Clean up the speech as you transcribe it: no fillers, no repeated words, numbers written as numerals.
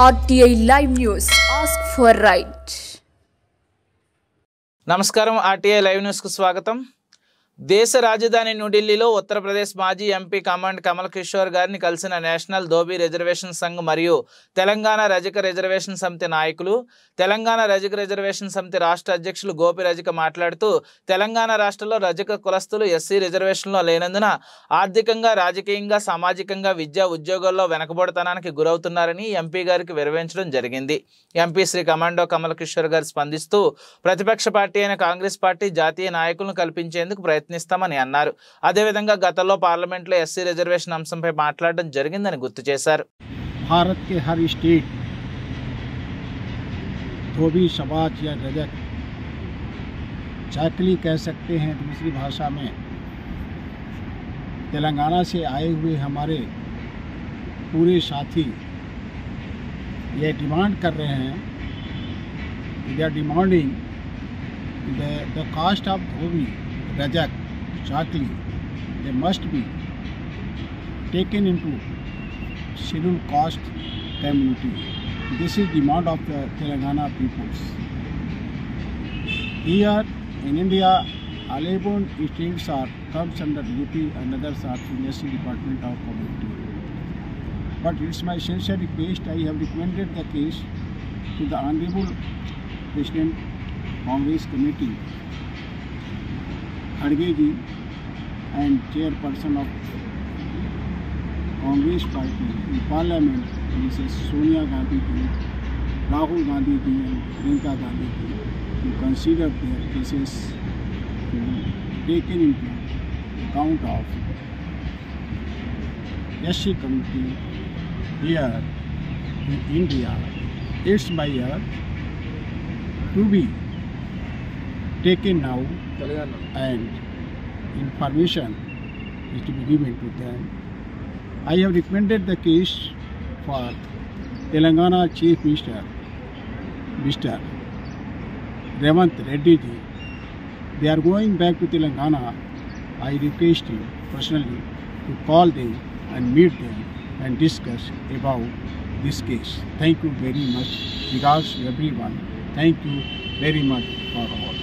RTI Live News. Ask for right. నమస్కారం RTI live news కు స్వాగతం. దేశ రాజధాని న్యూఢిల్లీలో ఉత్తరప్రదేశ్ మాజీ ఎంపీ కమల్ కిషోర్ గారిని కలిసిన నేషనల్ ధోబీ రిజర్వేషన్ సంఘ్ మరియు తెలంగాణ రజక రిజర్వేషన్ సమితి నాయకులు. తెలంగాణ రజక రిజర్వేషన్ సమితి రాష్ట్ర అధ్యక్షులు గోపి రజక మాట్లాడుతూ తెలంగాణ రాష్ట్రంలో రజక కులస్తులు ఎస్సీ రిజర్వేషన్లో లేనందున ఆర్థికంగా, రాజకీయంగా, సామాజికంగా, విద్యా ఉద్యోగాల్లో వెనకబడతనానికి గురవుతున్నారని ఎంపీ గారికి వివరించడం జరిగింది. ఎంపీ శ్రీ కమల్ కిషోర్ గారు స్పందిస్తూ ప్రతిపక్ష పార్టీ అయిన కాంగ్రెస్ పార్టీ జాతీయ నాయకులను కల్పించేందుకు ప్రయత్నిస్తామని అన్నారు. అదేవిధంగా గతంలో పార్లమెంట్లో ఎస్సీ రిజర్వేషన్ అంశంపై మాట్లాడడం జరిగిందని గుర్తు చేశారు. भारत के हर स्टेट धोबी समाज या रजक चाकली कह सकते हैं दूसरी भाषा में, तेलंगाना से आए हुए हमारे पूरे साथी ये डिमांड कर रहे हैं, they are demanding the caste of dhobi Rajak Chakali they must be taken into scheduled caste community. This is demand of the Telangana peoples. Here in India, 11 states are comes under UP and others are through SC Department of Community. But it's my sincere request, I have recommended the case to the Honorable President Congress Committee, Khadge ji, and Chairperson of Congress party in Parliament, Mrs. Sonia Gandhi ji, Rahul Gandhi ji and Priyanka Gandhi ji, to consider their cases to taken into account of SC community here in India. It's my year to be taken now and information is to be given to them. I have recommended the case for Telangana Chief Minister, Mr. Revant Reddy ji. They are going back to Telangana. I request you personally to call them and meet them and discuss about this case. Thank you very much, regards to everyone. Thank you very much for all.